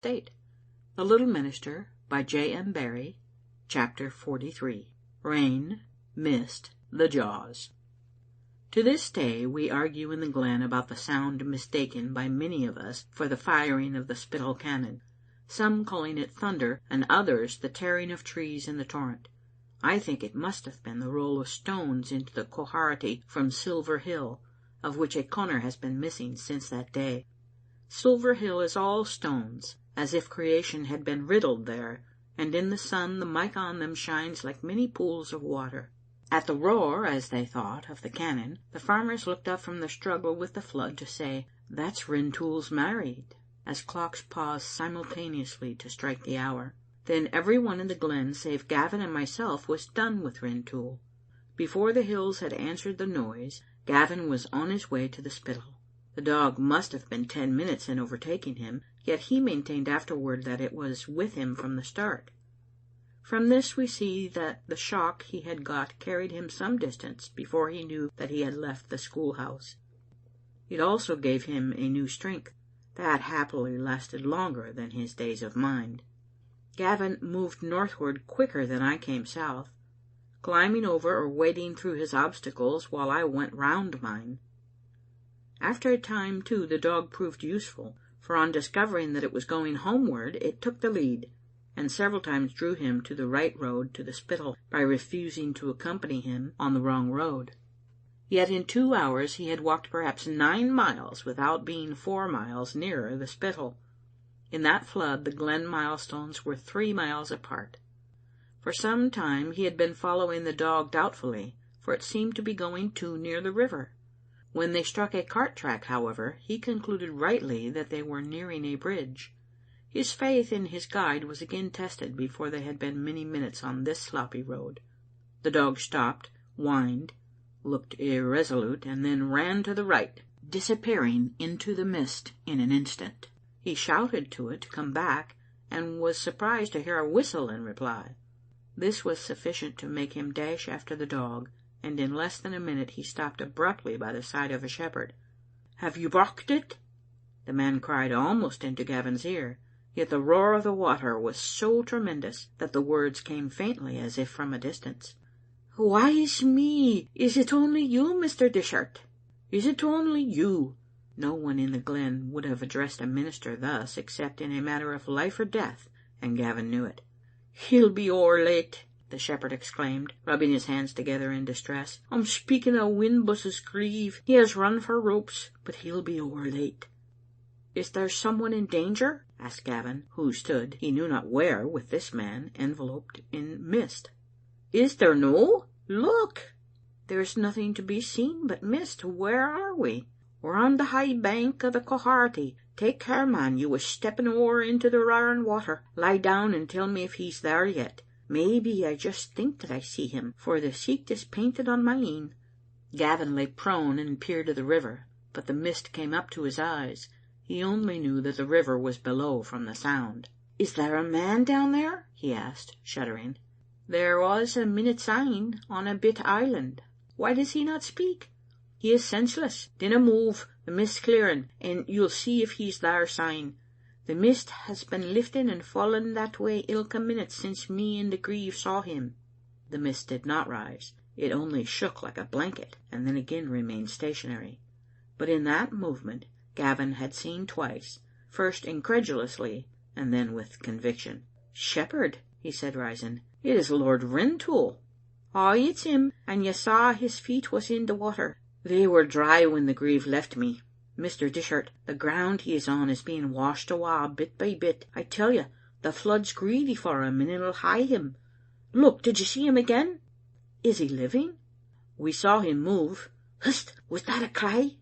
State. The Little Minister by J. M. Barrie. Chapter 43. Rain, Mist, the Jaws. To this day we argue in the glen about the sound mistaken by many of us for the firing of the Spittal cannon, some calling it thunder, and others the tearing of trees in the torrent. I think it must have been the roll of stones into the Quharity from Silver Hill, of which a corner has been missing since that day. Silver Hill is all stones, as if creation had been riddled there, and in the sun the mica on them shines like many pools of water. At the roar, as they thought, of the cannon, the farmers looked up from their struggle with the flood to say, "That's Rintoul's married," as clocks paused simultaneously to strike the hour. Then every one in the glen, save Gavin and myself, was done with Rintoul. Before the hills had answered the noise, Gavin was on his way to the Spittal. The dog must have been 10 minutes in overtaking him, yet he maintained afterward that it was with him from the start. From this we see that the shock he had got carried him some distance before he knew that he had left the schoolhouse. It also gave him a new strength, that happily lasted longer than his days of mind. Gavin moved northward quicker than I came south, climbing over or wading through his obstacles while I went round mine. After a time, too, the dog proved useful, for on discovering that it was going homeward, it took the lead, and several times drew him to the right road to the Spittal by refusing to accompany him on the wrong road. Yet in 2 hours he had walked perhaps 9 miles without being 4 miles nearer the Spittal. In that flood the glen milestones were 3 miles apart. For some time he had been following the dog doubtfully, for it seemed to be going too near the river. When they struck a cart track, however, he concluded rightly that they were nearing a bridge. His faith in his guide was again tested before they had been many minutes on this sloppy road. The dog stopped, whined, looked irresolute, and then ran to the right, disappearing into the mist in an instant. He shouted to it to come back, and was surprised to hear a whistle in reply. This was sufficient to make him dash after the dog, and in less than a minute he stopped abruptly by the side of a shepherd. "Have you brocht it?" the man cried almost into Gavin's ear, yet the roar of the water was so tremendous that the words came faintly as if from a distance. "Why's me? Is it only you, Mr. Dishart? Is it only you?" No one in the glen would have addressed a minister thus except in a matter of life or death, and Gavin knew it. "He'll be ower late," the shepherd exclaimed, rubbing his hands together in distress. "I'm speaking of Whinbus's grieve. He has run for ropes, but he'll be ower late." "Is there someone in danger?" asked Gavin, who stood, he knew not where, with this man, enveloped in mist. "Is there no? Look." "There's nothing to be seen but mist. Where are we?" "We're on the high bank of the Quharity. Take care, man, you was stepping ower into the roaring water. Lie down and tell me if he's there yet. Maybe I just think that I see him, for the sicht is painted on my een." Gavin lay prone and peered at the river, but the mist came up to his eyes. He only knew that the river was below from the sound. "Is there a man down there?" he asked, shuddering. "There was a minute syne on a bit island. Why does he not speak?" "He is senseless. Dinna move. The mist's clearing, and you'll see if he's there syne. The mist has been lifting and falling that way ilka minute since me and the grieve saw him." The mist did not rise. It only shook like a blanket, and then again remained stationary. But in that movement Gavin had seen twice, first incredulously, and then with conviction. "Shepherd," he said, rising, "it is Lord Rintoul." "Ay, it's him, and you saw his feet was in the water. They were dry when the grieve left me. Mr. Dishart, the ground he is on is being washed awa bit by bit. I tell you, the flood's greedy for him, and it'll hie him. Look, did you see him again?" "Is he living?" "We saw him move. Hist! Was that a cry?"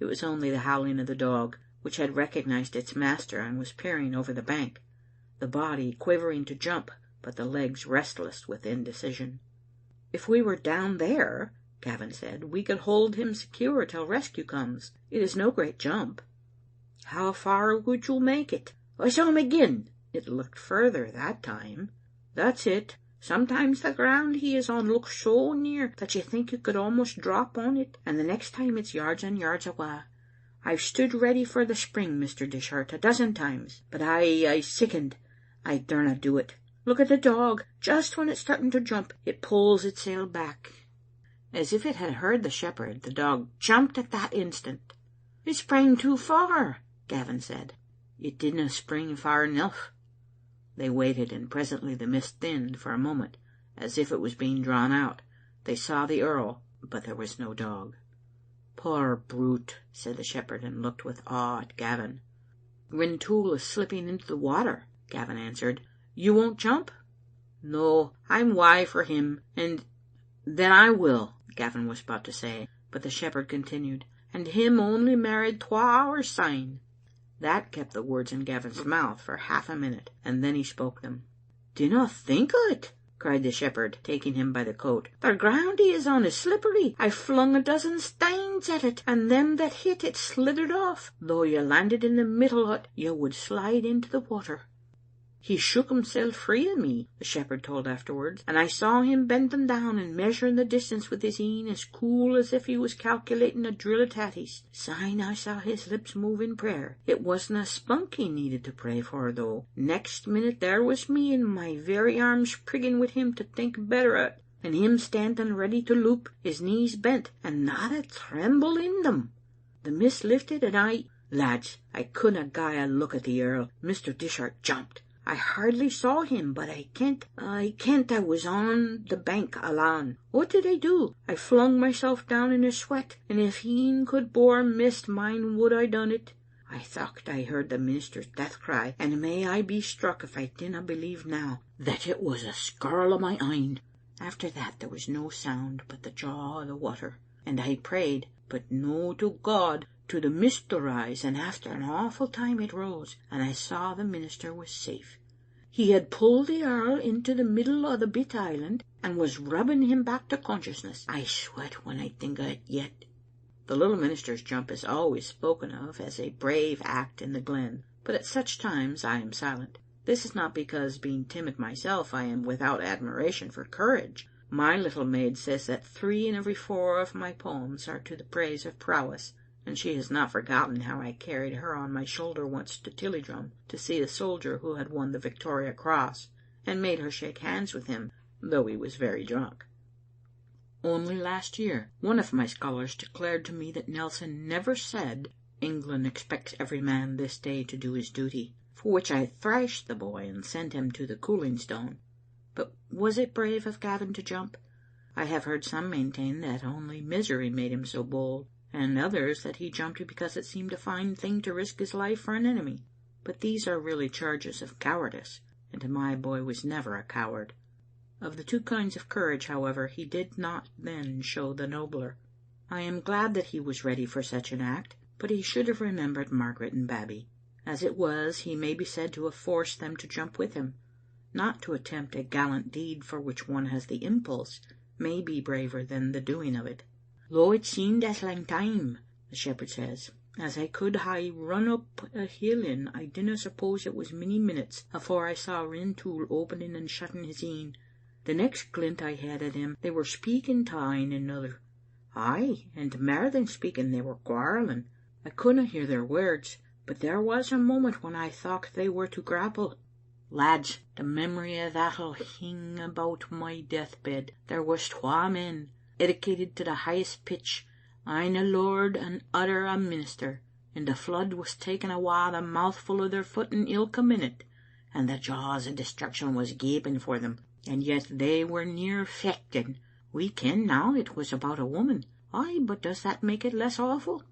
It was only the howling of the dog, which had recognized its master and was peering over the bank, the body quivering to jump, but the legs restless with indecision. "If we were down there," Gavin said, "we could hold him secure till rescue comes. It is no great jump." "How far would you make it?" "I saw him again." "It looked further that time." "That's it. Sometimes the ground he is on looks so near that you think you could almost drop on it, and the next time it's yards and yards awa. I've stood ready for the spring, Mr. Dishart, a dozen times, but I sickened. I darena do it. Look at the dog. Just when it's starting to jump, it pulls itself back." As if it had heard the shepherd, the dog jumped at that instant. "It sprang too far," Gavin said. "It didna spring far enough." They waited, and presently the mist thinned for a moment, as if it was being drawn out. They saw the earl, but there was no dog. "Poor brute," said the shepherd, and looked with awe at Gavin. "Rintoul is slipping into the water," Gavin answered. "You won't jump?" "No, I'm wae for him, and then I will," Gavin was about to say, but the shepherd continued, "and him only married 2 hours syne." That kept the words in Gavin's mouth for half a minute, and then he spoke them. "Dinna think o't," cried the shepherd, taking him by the coat. "The ground he is on is slippery. I flung a dozen stanes at it, and them that hit it slithered off. Though you landed in the middle o't, you would slide into the water." "He shook himself free o' me," the shepherd told afterwards, "and I saw him bending down and measuring the distance with his een as cool as if he was calculating a drill of tatties. Syne I saw his lips move in prayer. It wasna spunk he needed to pray for, though. Next minute there was me in my very arms prigging wi' him to think better o't, and him standing ready to loup, his knees bent, and not a tremble in them. The mist lifted, and lads, I couldna gie a look at the earl. Mr. Dishart jumped. I hardly saw him, but I kent I was on the bank alane. What did I do? I flung myself down in a sweat, and if een could bore mist, mine would I done it. I thocht I heard the minister's death cry, and may I be struck if I dinna believe now that it was a skirl o' my een. After that there was no sound but the jaw o' the water, and I prayed, but no to God, to the mist to rise, and after an awful time it rose, and I saw the minister was safe. He had pulled the earl into the middle o' the bit island, and was rubbing him back to consciousness. I sweat when I think o't yet." The little minister's jump is always spoken of as a brave act in the glen, but at such times I am silent. This is not because, being timid myself, I am without admiration for courage. My little maid says that 3 in every 4 of my poems are to the praise of prowess, and she has not forgotten how I carried her on my shoulder once to Tilliedrum to see a soldier who had won the Victoria Cross, and made her shake hands with him, though he was very drunk. Only last year one of my scholars declared to me that Nelson never said, "England expects every man this day to do his duty," for which I thrashed the boy and sent him to the cooling stone. But was it brave of Gavin to jump? I have heard some maintain that only misery made him so bold, and others that he jumped because it seemed a fine thing to risk his life for an enemy. But these are really charges of cowardice, and my boy was never a coward. Of the 2 kinds of courage, however, he did not then show the nobler. I am glad that he was ready for such an act, but he should have remembered Margaret and Babbie. As it was, he may be said to have forced them to jump with him. Not to attempt a gallant deed for which one has the impulse may be braver than the doing of it. "Though it seemed as lang time," the shepherd says, "as I could hae run up a hill in, I dinna suppose it was many minutes afore I saw Rintoul opening and shutting his een. The next glint I had at them they were speaking to ane another. Ay, and mair than speaking, they were quarrelling. I couldna hear their words, but there was a moment when I thocht they were to grapple. Lads, the memory o' that'll hing about my deathbed. There was 2 men, educated to the highest pitch, ane a lord and other a minister, and the flood was taking awa the mouthful o' their footing ilka minute, and the jaws of destruction was gaping for them, and yet they were near fechting. We ken now it was about a woman. Ay, but does that make it less awful?"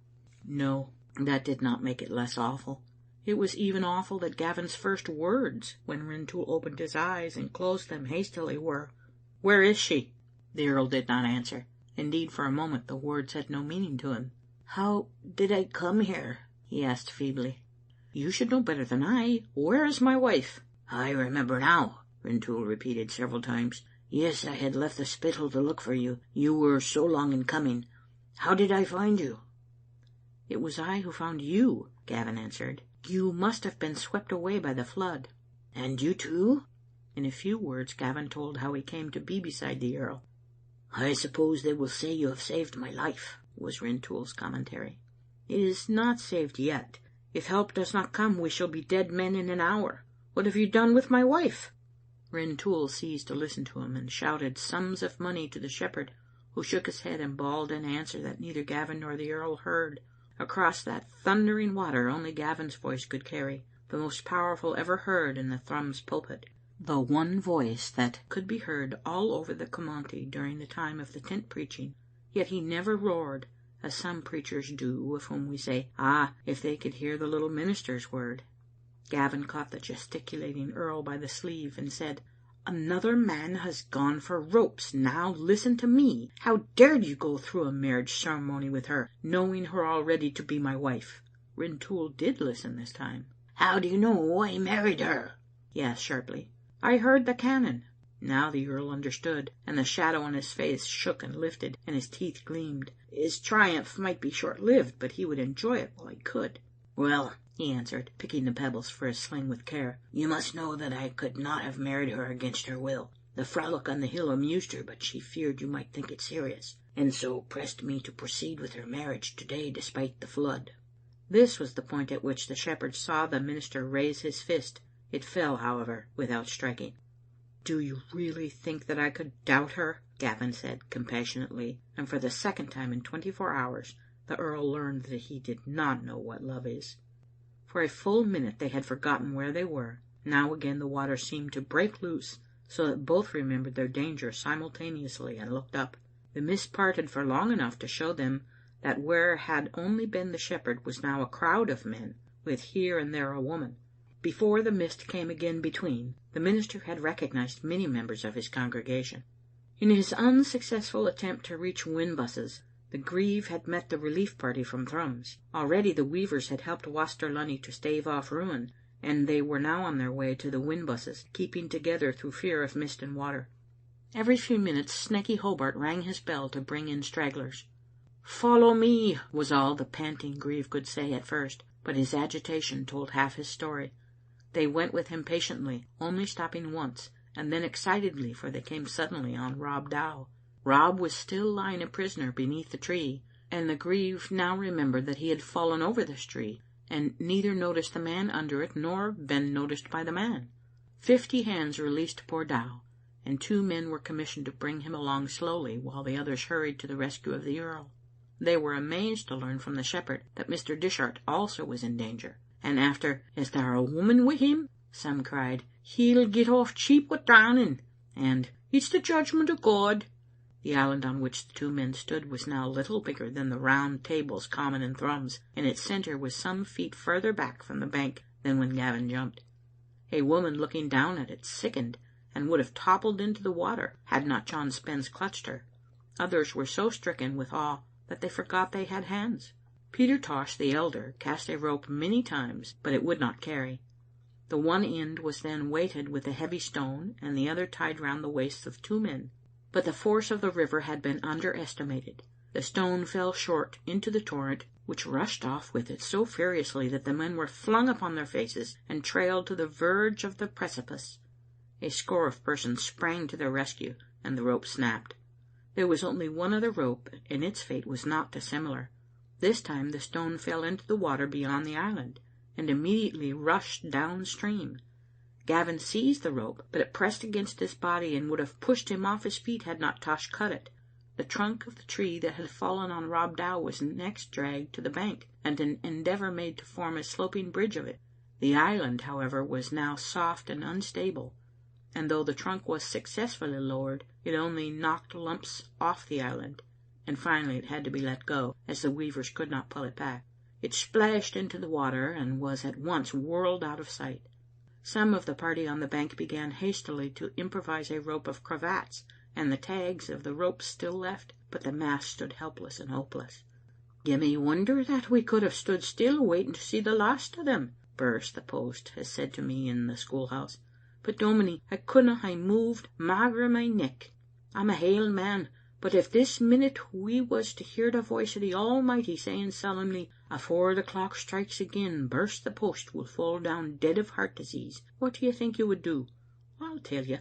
No, that did not make it less awful. It was even awful that Gavin's first words, when Rintoul opened his eyes and closed them hastily, were, "Where is she?" The earl did not answer. Indeed, for a moment the words had no meaning to him. "How did I come here?" he asked feebly. "You should know better than I. Where is my wife?" "I remember now," Rintoul repeated several times. "Yes, I had left the Spittal to look for you. You were so long in coming. How did I find you?" "It was I who found you," Gavin answered. "You must have been swept away by the flood." "And you too?" In a few words Gavin told how he came to be beside the earl. "I suppose they will say you have saved my life," was Rintoul's commentary. is not saved yet. If help does not come, we shall be dead men in an hour. What have you done with my wife?" Rintoul ceased to listen to him, and shouted sums of money to the shepherd, who shook his head and bawled an answer that neither Gavin nor the earl heard. Across that thundering water only Gavin's voice could carry, the most powerful ever heard in the Thrums pulpit, the one voice that could be heard all over the Commonty during the time of the tent preaching. Yet he never roared, as some preachers do, of whom we say, if they could hear the little minister's word. Gavin caught the gesticulating earl by the sleeve and said, "Another man has gone for ropes. Now listen to me. How dared you go through a marriage ceremony with her, knowing her already to be my wife?" Rintoul did listen this time. "How do you know I married her?" he asked sharply. "I heard the cannon." Now the earl understood, and the shadow on his face shook and lifted, and his teeth gleamed. His triumph might be short-lived, but he would enjoy it while he could. "Well," he answered, picking the pebbles for his sling with care, "you must know that I could not have married her against her will. The frolic on the hill amused her, but she feared you might think it serious, and so pressed me to proceed with her marriage today despite the flood." This was the point at which the shepherd saw the minister raise his fist. It fell, however, without striking. "Do you really think that I could doubt her?" Gavin said compassionately, and for the second time in 24 hours the earl learned that he did not know what love is. For a full minute they had forgotten where they were. Now again the water seemed to break loose, so that both remembered their danger simultaneously and looked up. The mist parted for long enough to show them that where had only been the shepherd was now a crowd of men, with here and there a woman. Before the mist came again between, the minister had recognized many members of his congregation. In his unsuccessful attempt to reach Whinbusses, the Grieve had met the relief party from Thrums. Already the weavers had helped Waster Lunny to stave off ruin, and they were now on their way to the Whinbusses, keeping together through fear of mist and water. Every few minutes Snecky Hobart rang his bell to bring in stragglers. "Follow me," was all the panting Grieve could say at first, but his agitation told half his story. They went with him patiently, only stopping once, and then excitedly, for they came suddenly on Rob Dow. Rob was still lying a prisoner beneath the tree, and the Grieve now remembered that he had fallen over this tree, and neither noticed the man under it nor been noticed by the man. 50 hands released poor Dow, and 2 men were commissioned to bring him along slowly, while the others hurried to the rescue of the earl. They were amazed to learn from the shepherd that Mr. Dishart also was in danger, and after "Is there a woman with him?" some cried, "He'll get off cheap with drowning," and "It's the judgment of God." The island on which the 2 men stood was now little bigger than the round tables common in Thrums, and its centre was some feet further back from the bank than when Gavin jumped. A woman looking down at it sickened, and would have toppled into the water had not John Spence clutched her. Others were so stricken with awe that they forgot they had hands. Peter Tosh, the elder, cast a rope many times, but it would not carry. The one end was then weighted with a heavy stone, and the other tied round the waists of 2 men. But the force of the river had been underestimated. The stone fell short into the torrent, which rushed off with it so furiously that the men were flung upon their faces and trailed to the verge of the precipice. A score of persons sprang to their rescue, and the rope snapped. There was only one other rope, and its fate was not dissimilar. This time the stone fell into the water beyond the island, and immediately rushed downstream. Gavin seized the rope, but it pressed against his body and would have pushed him off his feet had not Tosh cut it. The trunk of the tree that had fallen on Rob Dow was next dragged to the bank, and an endeavour made to form a sloping bridge of it. The island, however, was now soft and unstable, and though the trunk was successfully lowered, it only knocked lumps off the island, and finally it had to be let go, as the weavers could not pull it back. It splashed into the water and was at once whirled out of sight. Some of the party on the bank began hastily to improvise a rope of cravats, and the tags of the ropes still left, but the mass stood helpless and hopeless. "You may wonder that we could have stood still waiting to see the last of them," Burris, the post, has said to me in the schoolhouse, "but dominie, I couldna hae moved mager my neck. I'm a hale man, but if this minute we was to hear the voice of the Almighty saying solemnly, 'Afore the clock strikes again, Burst the post will fall down dead of heart disease,' what do you think you would do? I'll tell you.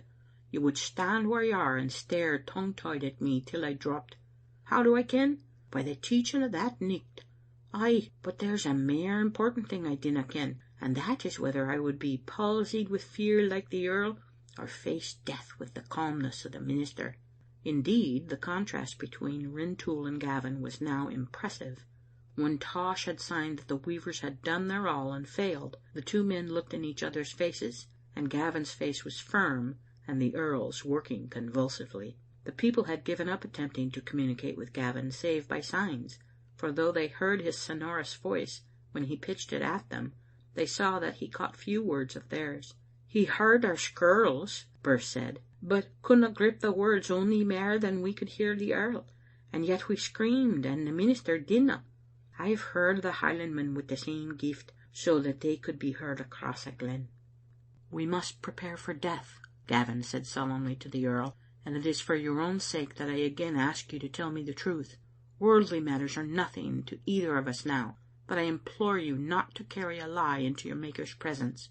You would stand where you are and stare tongue-tied at me till I dropped. How do I ken? By the teaching of that nicht. Ay, but there's a mair important thing I dinna ken, and that is whether I would be palsied with fear like the earl, or face death with the calmness of the minister." Indeed, the contrast between Rintoul and Gavin was now impressive. When Tosh had signed that the weavers had done their all and failed, the two men looked in each other's faces, and Gavin's face was firm and the earl's working convulsively. The people had given up attempting to communicate with Gavin save by signs, for though they heard his sonorous voice when he pitched it at them, they saw that he caught few words of theirs. "He heard our skirls," Birse said, "but couldna grip the words ony mair than we could hear the earl, and yet we screamed and the minister didna. I've heard the Highlandmen with the same gift, so that they could be heard across a glen." "We must prepare for death," Gavin said solemnly to the earl, "and it is for your own sake that I again ask you to tell me the truth. Worldly matters are nothing to either of us now, but I implore you not to carry a lie into your Maker's presence."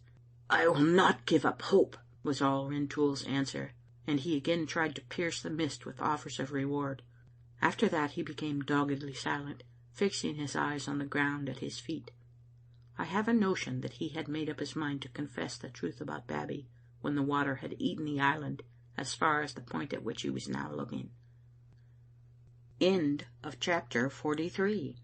"I will not give up hope," was all Rintoul's answer, and he again tried to pierce the mist with offers of reward. After that he became doggedly silent, fixing his eyes on the ground at his feet. I have a notion that he had made up his mind to confess the truth about Babbie when the water had eaten the island as far as the point at which he was now looking. End of chapter 43.